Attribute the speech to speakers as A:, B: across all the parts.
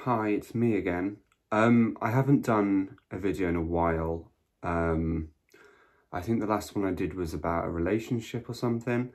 A: Hi, it's me again. I haven't done a video in a while. I think the last one I did was about a relationship or something.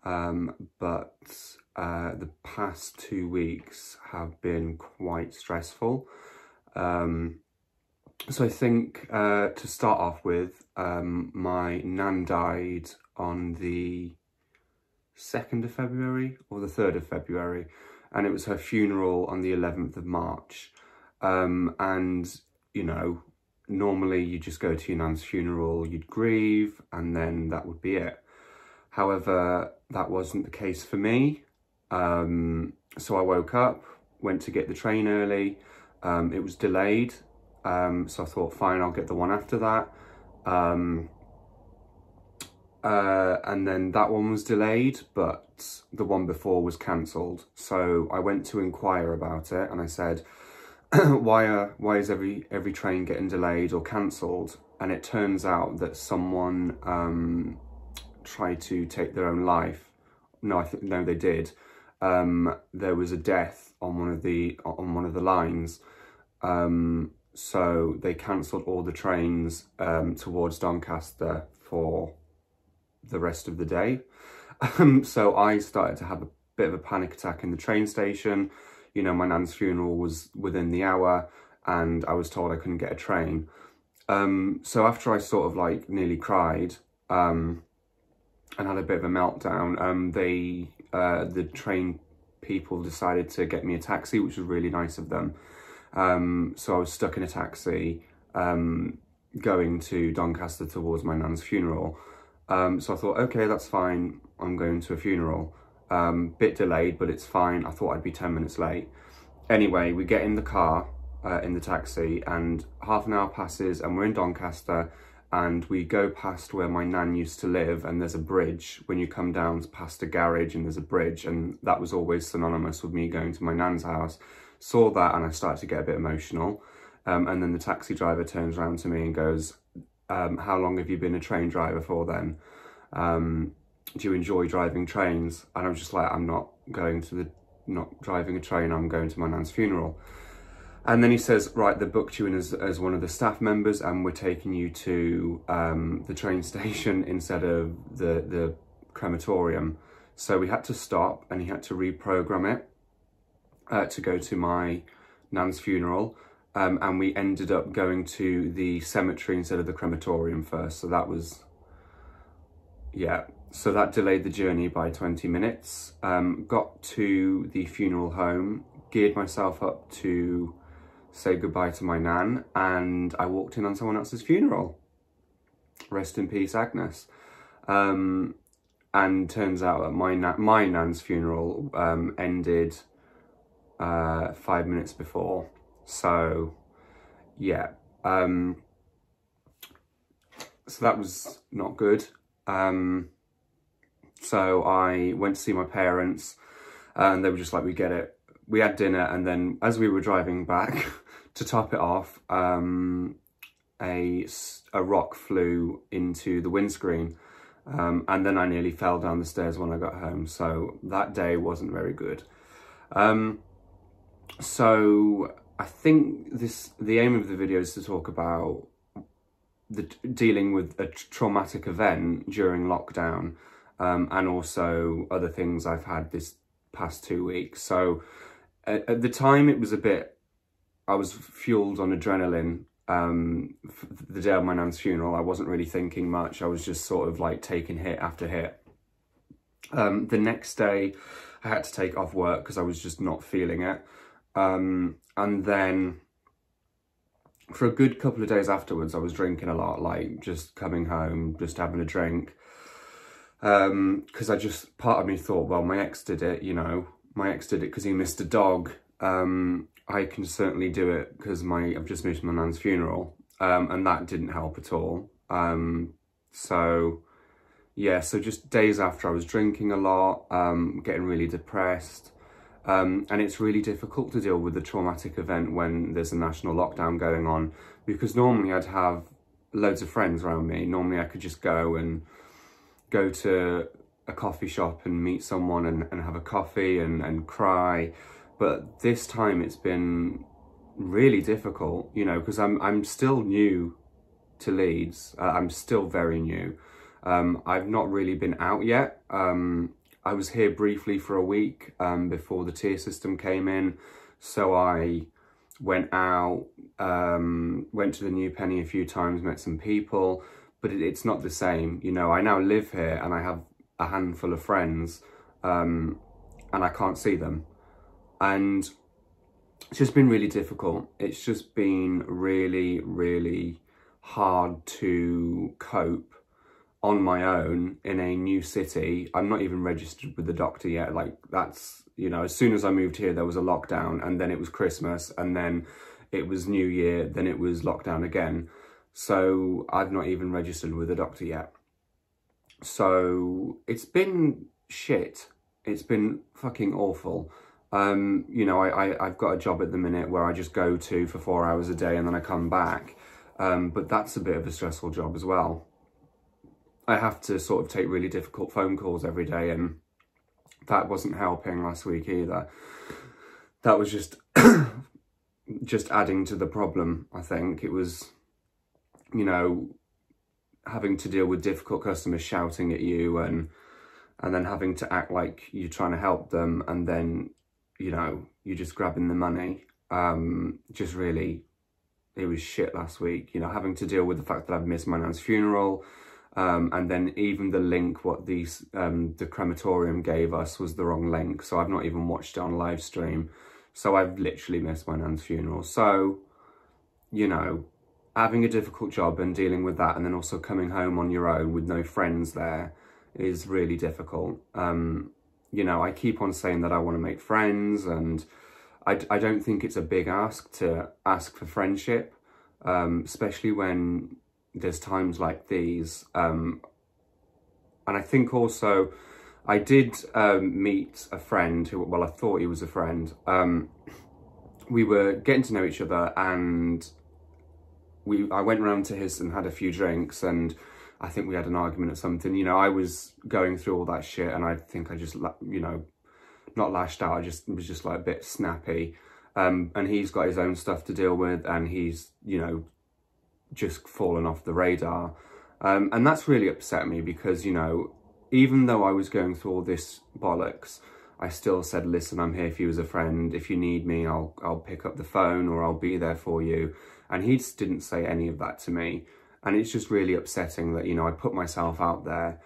A: But the past 2 weeks have been quite stressful. So I think to start off with, my nan died on the 2nd of February or the 3rd of February. And it was her funeral on the 11th of March. And, you know, normally you just go to your nan's funeral, you'd grieve, and then that would be it. However, that wasn't the case for me. So I woke up, went to get the train early. It was delayed. So I thought, fine, I'll get the one after that. And then that one was delayed, but the one before was cancelled. So I went to inquire about it and I said, why is every train getting delayed or cancelled? And it turns out that someone tried to take their own life. No, no, they did. There was a death on one of the lines. So they cancelled all the trains towards Doncaster for the rest of the day. So I started to have a bit of a panic attack in the train station. You know, my nan's funeral was within the hour and I was told I couldn't get a train. So after I sort of like nearly cried and had a bit of a meltdown, the train people decided to get me a taxi, which was really nice of them. So I was stuck in a taxi going to Doncaster towards my nan's funeral. So I thought, okay, that's fine. I'm going to a funeral. Bit delayed, but it's fine. I thought I'd be 10 minutes late. Anyway, we get in the car, in the taxi, and half an hour passes and we're in Doncaster and we go past where my nan used to live, and there's a bridge. When you come down past a garage and there's a bridge, and that was always synonymous with me going to my nan's house. Saw that and I started to get a bit emotional. And then the taxi driver turns around to me and goes, how long have you been a train driver for then? Do you enjoy driving trains? And I was just like, I'm not driving a train, I'm going to my nan's funeral. And then he says, right, they booked you in as one of the staff members and we're taking you to the train station instead of the crematorium. So we had to stop and he had to reprogram it to go to my nan's funeral. And we ended up going to the cemetery instead of the crematorium first. So that was, yeah. So that delayed the journey by 20 minutes. Got to the funeral home, geared myself up to say goodbye to my nan, and I walked in on someone else's funeral. Rest in peace, Agnes. And turns out that my nan's funeral ended 5 minutes before. So yeah, so that was not good. So I went to see my parents and they were just like, we get it. We had dinner, and then as we were driving back, to top it off, a rock flew into the windscreen. And then I nearly fell down the stairs when I got home. So that day wasn't very good. So I think the aim of the video is to talk about dealing with a traumatic event during lockdown, and also other things I've had this past 2 weeks. So at the time it was I was fueled on adrenaline. The day of my nan's funeral, I wasn't really thinking much. I was just sort of like taking hit after hit. The next day I had to take off work because I was just not feeling it. And then for a good couple of days afterwards, I was drinking a lot, like just coming home, just having a drink. Because part of me thought, well, my ex did it, you know, my ex did it because he missed a dog. I can certainly do it because I've just moved to my nan's funeral. And that didn't help at all. So yeah, so just days after I was drinking a lot, getting really depressed. And it's really difficult to deal with a traumatic event when there's a national lockdown going on, because normally I'd have loads of friends around me. Normally I could just go to a coffee shop and meet someone and have a coffee and cry. But this time it's been really difficult, you know, because I'm still new to Leeds. I'm still very new. I've not really been out yet. I was here briefly for a week before the tier system came in. So I went out, went to the New Penny a few times, met some people, but it's not the same. You know, I now live here and I have a handful of friends and I can't see them. And it's just been really difficult. It's just been really, really hard to cope on my own in a new city. I'm not even registered with the doctor yet. Like, that's, you know, as soon as I moved here, there was a lockdown, and then it was Christmas, and then it was New Year, then it was lockdown again. So I've not even registered with the doctor yet. So it's been shit. It's been fucking awful. You know, I've got a job at the minute where I just go to for 4 hours a day and then I come back. But that's a bit of a stressful job as well. I have to sort of take really difficult phone calls every day, and that wasn't helping last week either. That was just just adding to the problem, I think. It was, you know, having to deal with difficult customers shouting at you and then having to act like you're trying to help them, and then, you know, you're just grabbing the money. Just really, it was shit last week, you know, having to deal with the fact that I've missed my nan's funeral. And then even the link, what these the crematorium gave us was the wrong link. So I've not even watched it on live stream. So I've literally missed my nan's funeral. So, you know, having a difficult job and dealing with that, and then also coming home on your own with no friends there is really difficult. You know, I keep on saying that I want to make friends, and I don't think it's a big ask to ask for friendship, especially when there's times like these. And I think also I did meet a friend who, well, I thought he was a friend. We were getting to know each other, and I went round to his and had a few drinks, and I think we had an argument or something. You know, I was going through all that shit, and I think I just, you know, not lashed out, I was just like a bit snappy. And he's got his own stuff to deal with, and he's, you know, just fallen off the radar. And that's really upset me because, you know, even though I was going through all this bollocks, I still said, listen, I'm here for you as a friend. If you need me, I'll pick up the phone, or I'll be there for you. And he just didn't say any of that to me. And it's just really upsetting that, you know, I put myself out there,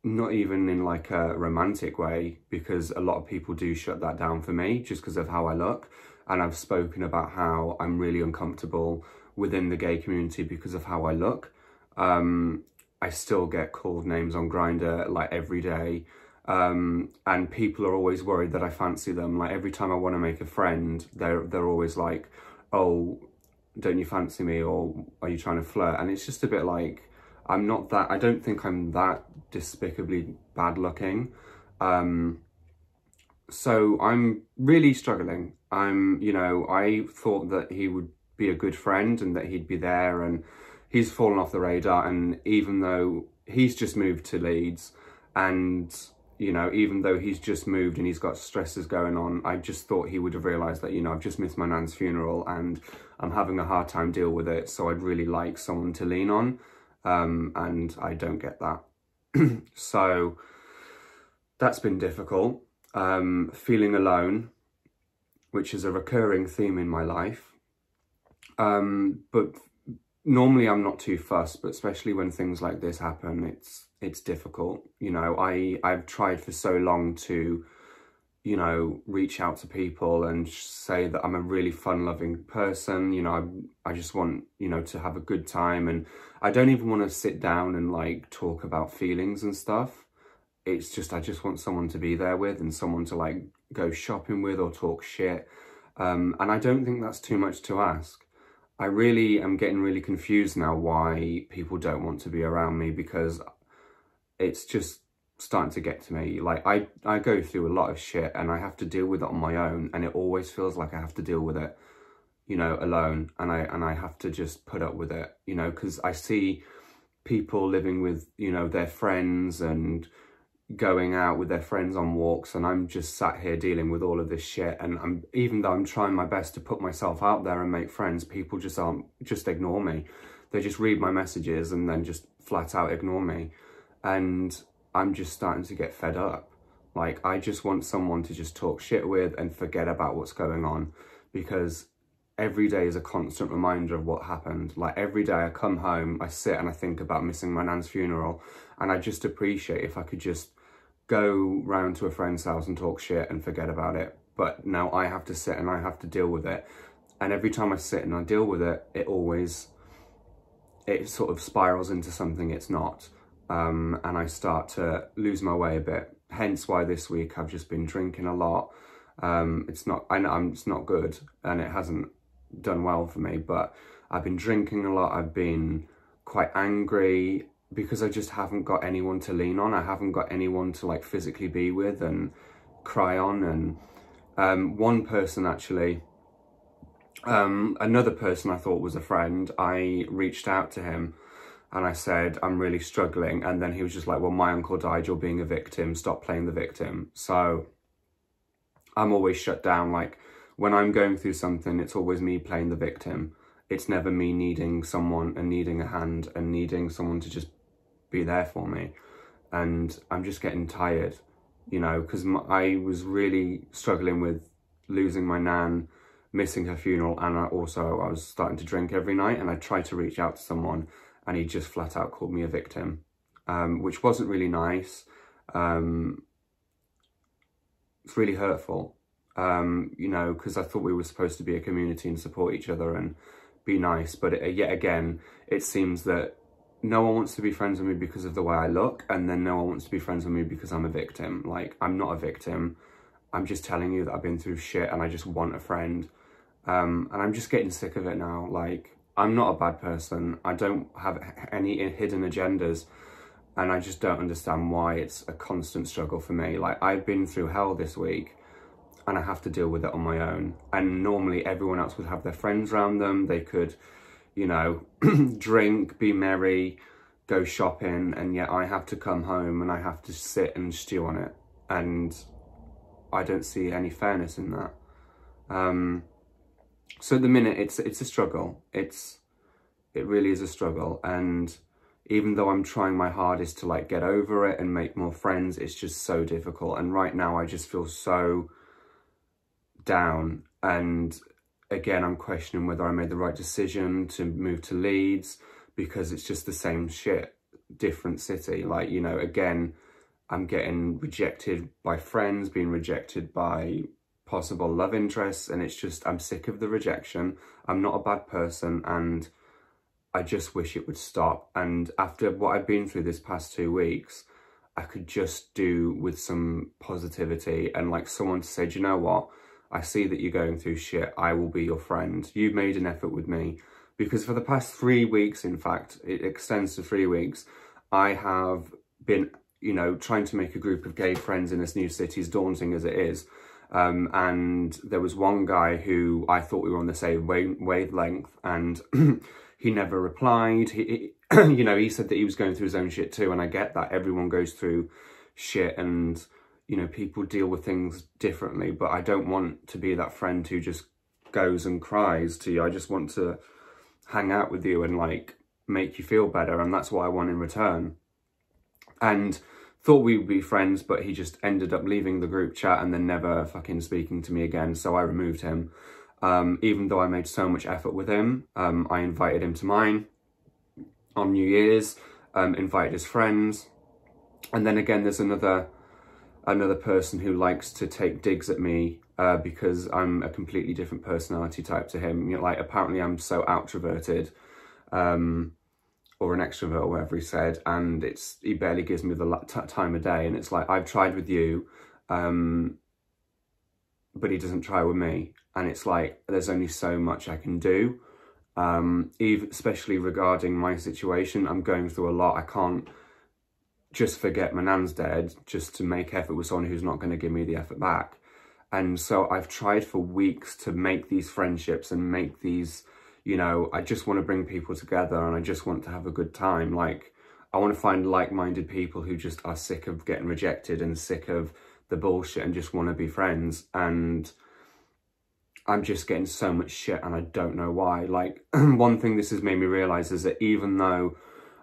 A: not even in like a romantic way, because a lot of people do shut that down for me just because of how I look. And I've spoken about how I'm really uncomfortable within the gay community because of how I look. I still get called names on Grindr like every day. And people are always worried that I fancy them. Like every time I want to make a friend, they're always like, oh, don't you fancy me? Or are you trying to flirt? And it's just a bit like, I don't think I'm that despicably bad looking. So I'm really struggling. You know, I thought that he would be a good friend and that he'd be there, and he's fallen off the radar. And even though he's just moved to Leeds, and, you know, even though he's just moved and he's got stresses going on, I just thought he would have realised that, you know, I've just missed my nan's funeral and I'm having a hard time deal with it. So I'd really like someone to lean on. And I don't get that. So that's been difficult. Feeling alone, which is a recurring theme in my life. But normally I'm not too fussed, but especially when things like this happen, it's difficult. You know, I've tried for so long to, you know, reach out to people and say that I'm a really fun-loving person. You know, I just want, you know, to have a good time, and I don't even want to sit down and like talk about feelings and stuff. It's just, I just want someone to be there with and someone to like go shopping with or talk shit. And I don't think that's too much to ask. I really am getting really confused now why people don't want to be around me, because it's just starting to get to me. Like I go through a lot of shit and I have to deal with it on my own, and it always feels like I have to deal with it, you know, alone, and I have to just put up with it, you know, because I see people living with, you know, their friends and going out with their friends on walks, and I'm just sat here dealing with all of this shit. And even though I'm trying my best to put myself out there and make friends, people just ignore me. They just read my messages and then just flat out ignore me. And I'm just starting to get fed up. Like, I just want someone to just talk shit with and forget about what's going on, because every day is a constant reminder of what happened. Like, every day I come home, I sit and I think about missing my nan's funeral, and I just appreciate if I could just go round to a friend's house and talk shit and forget about it. But now I have to sit and I have to deal with it. And every time I sit and I deal with it, it sort of spirals into something it's not. And I start to lose my way a bit. Hence why this week I've just been drinking a lot. It's not good, and it hasn't done well for me, but I've been drinking a lot. I've been quite angry because I just haven't got anyone to lean on. I haven't got anyone to like physically be with and cry on. And one person actually, another person I thought was a friend, I reached out to him and I said, I'm really struggling. And then he was just like, well, my uncle died, you're being a victim, stop playing the victim. So I'm always shut down. Like, when I'm going through something, it's always me playing the victim. It's never me needing someone and needing a hand and needing someone to just be there for me. And I'm just getting tired, you know, because I was really struggling with losing my nan, missing her funeral, and I was starting to drink every night, and I tried to reach out to someone and he just flat out called me a victim, which wasn't really nice. It's really hurtful, you know, because I thought we were supposed to be a community and support each other and be nice. But yet again, it seems that no one wants to be friends with me because of the way I look, and then no one wants to be friends with me because I'm a victim. Like, I'm not a victim. I'm just telling you that I've been through shit and I just want a friend. And I'm just getting sick of it now. Like, I'm not a bad person. I don't have any hidden agendas. And I just don't understand why it's a constant struggle for me. Like, I've been through hell this week and I have to deal with it on my own. And normally everyone else would have their friends around them. They could, you know, drink, be merry, go shopping. And yet I have to come home and I have to sit and stew on it. And I don't see any fairness in that. So at the minute, it's a struggle. It really is a struggle. And even though I'm trying my hardest to like get over it and make more friends, it's just so difficult. And right now I just feel so down. And again, I'm questioning whether I made the right decision to move to Leeds, because it's just the same shit, different city. Like, you know, again, I'm getting rejected by friends, being rejected by possible love interests. And it's just, I'm sick of the rejection. I'm not a bad person, and I just wish it would stop. And after what I've been through this past 2 weeks, I could just do with some positivity and like someone to say, do you know what? I see that you're going through shit. I will be your friend. You've made an effort with me. Because for the past 3 weeks, in fact, it extends to 3 weeks, I have been, you know, trying to make a group of gay friends in this new city, as daunting as it is. And there was one guy who I thought we were on the same wavelength, and he never replied. He you know, he said that he was going through his own shit too, and I get that. Everyone goes through shit, and, you know, people deal with things differently, but I don't want to be that friend who just goes and cries to you. I just want to hang out with you and, like, make you feel better, and that's what I want in return. And thought we would be friends, but he just ended up leaving the group chat and then never fucking speaking to me again, so I removed him. Even though I made so much effort with him, I invited him to mine on New Year's, invited his friends. And then again, there's another person who likes to take digs at me because I'm a completely different personality type to him. You know, like, apparently I'm so outroverted, or an extrovert, or whatever he said, and he barely gives me the time of day. And it's like, I've tried with you, but he doesn't try with me. And it's like, there's only so much I can do, especially regarding my situation. I'm going through a lot. I can't just forget my nan's dead just to make effort with someone who's not going to give me the effort back. And so I've tried for weeks to make these friendships and make these, you know, I just want to bring people together and I just want to have a good time. Like, I want to find like-minded people who just are sick of getting rejected and sick of the bullshit and just want to be friends. And I'm just getting so much shit and I don't know why. Like, one thing this has made me realise is that even though,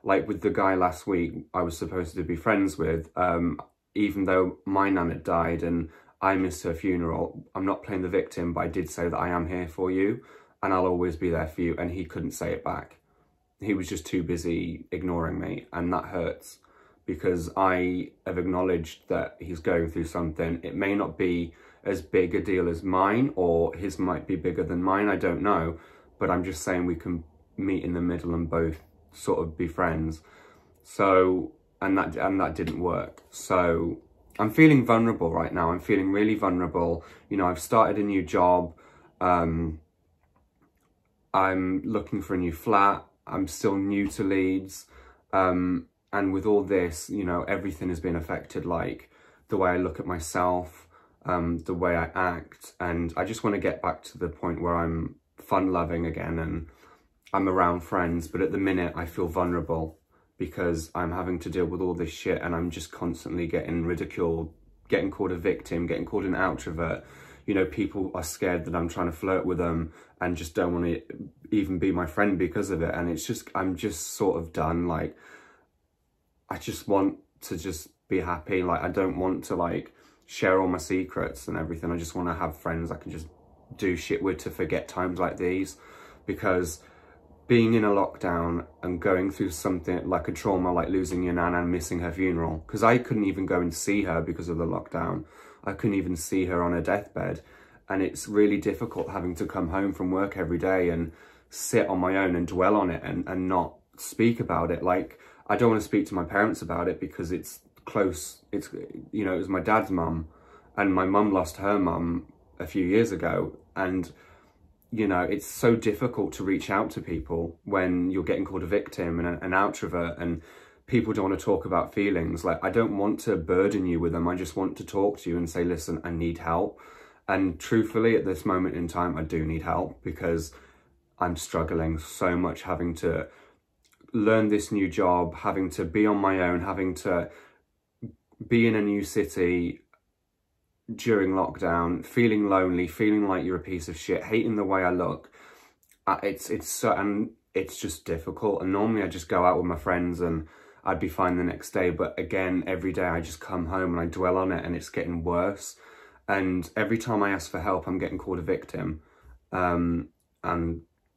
A: like with the guy last week I was supposed to be friends with, even though my nan had died and I missed her funeral, I'm not playing the victim, but I did say that I am here for you and I'll always be there for you. And he couldn't say it back. He was just too busy ignoring me, and that hurts because I have acknowledged that he's going through something. It may not be as big a deal as mine, or his might be bigger than mine, I don't know, but I'm just saying we can meet in the middle and both sort of be friends. So, and that didn't work. So I'm feeling vulnerable right now. I'm feeling really vulnerable. You know, I've started a new job. I'm looking for a new flat. I'm still new to Leeds. And with all this, you know, everything has been affected, like the way I look at myself, the way I act. And I just want to get back to the point where I'm fun-loving again and I'm around friends. But at the minute, I feel vulnerable because I'm having to deal with all this shit and I'm just constantly getting ridiculed, getting called a victim, getting called an outrovert. You know, people are scared that I'm trying to flirt with them and just don't want to even be my friend because of it. And it's just, I'm just sort of done. Like, I just want to just be happy. Like, I don't want to like share all my secrets and everything. I just want to have friends I can just do shit with to forget times like these. Because being in a lockdown and going through something like a trauma, like losing your nan and missing her funeral, because I couldn't even go and see her because of the lockdown. I couldn't even see her on her deathbed. And it's really difficult having to come home from work every day and sit on my own and dwell on it and not speak about it. Like, I don't want to speak to my parents about it because it's close. It's, you know, it was my dad's mum and my mum lost her mum a few years ago. And, you know, it's so difficult to reach out to people when you're getting called a victim and an outrovert and people don't want to talk about feelings. Like, I don't want to burden you with them. I just want to talk to you and say, listen, I need help. And truthfully, at this moment in time, I do need help because I'm struggling so much, having to learn this new job, having to be on my own, having to be in a new city during lockdown, feeling lonely, feeling like you're a piece of shit, hating the way I look. It's just difficult. And normally I just go out with my friends and I'd be fine the next day. But again, every day I just come home and I dwell on it and it's getting worse. And every time I ask for help, I'm getting called a victim. And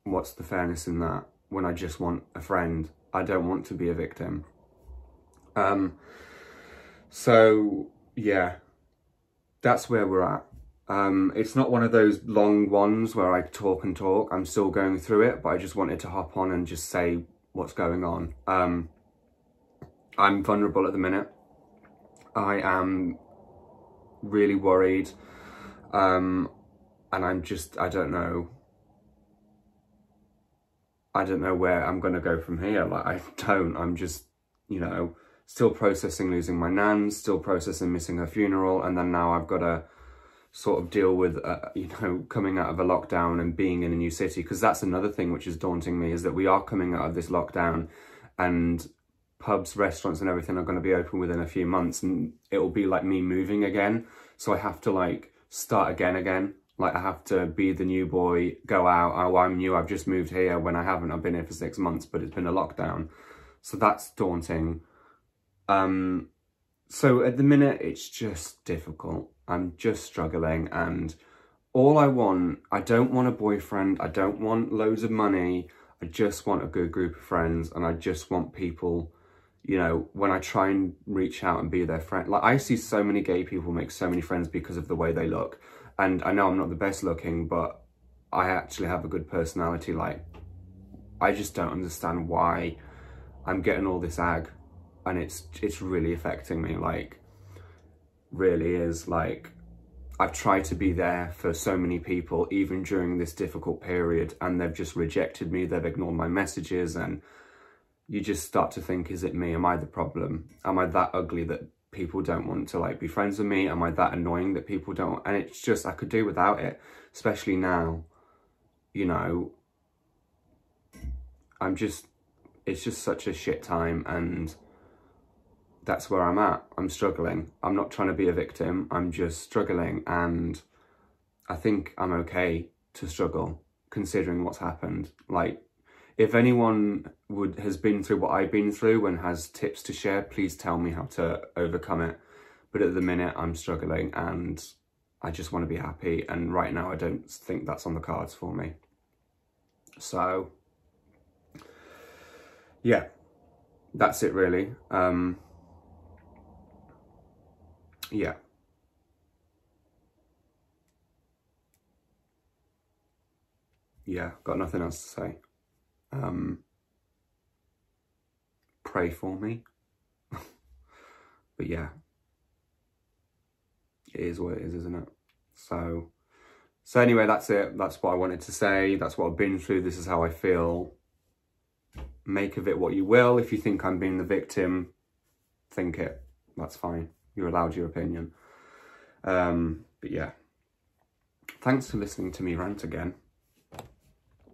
A: what's the fairness in that when I just want a friend? I don't want to be a victim. So yeah, that's where we're at. It's not one of those long ones where I talk and talk. I'm still going through it, but I just wanted to hop on and just say what's going on. I'm vulnerable at the minute. I am really worried. And I'm just, I don't know where I'm going to go from here. Like, I'm just, you know, still processing losing my nan, still processing missing her funeral. And then now I've got to sort of deal with, you know, coming out of a lockdown and being in a new city. Because that's another thing which is daunting me, is that we are coming out of this lockdown and pubs, restaurants and everything are going to be open within a few months. And it will be like me moving again. So I have to like start again. Like, I have to be the new boy, go out, oh, I'm new, I've just moved here, when I haven't. I've been here for 6 months, but it's been a lockdown. So that's daunting. So at the minute, it's just difficult. I'm just struggling. And all I want, I don't want a boyfriend. I don't want loads of money. I just want a good group of friends. And I just want people, you know, when I try and reach out and be their friend. Like, I see so many gay people make so many friends because of the way they look. And I know I'm not the best looking, but I actually have a good personality. Like, I just don't understand why I'm getting all this ag. And it's really affecting me. Like, really is. Like, I've tried to be there for so many people, even during this difficult period, and they've just rejected me. They've ignored my messages, and you just start to think, is it me? Am I the problem? Am I that ugly that people don't want to like be friends with me? Am I that annoying that people don't? And it's just, I could do without it, especially now, you know. It's just such a shit time, and that's where I'm at. I'm struggling. I'm not trying to be a victim. I'm just struggling, and I think I'm okay to struggle considering what's happened. Like, if anyone has been through what I've been through and has tips to share, please tell me how to overcome it. But at the minute, I'm struggling and I just want to be happy. And right now, I don't think that's on the cards for me. So, yeah, that's it really. Yeah. Yeah, got nothing else to say. Pray for me. But yeah, it is what it is, isn't it? So anyway, that's it. That's what I wanted to say. That's what I've been through. This is how I feel. Make of it what you will. If you think I'm being the victim, think it. That's fine. You're allowed your opinion. But yeah, thanks for listening to me rant again.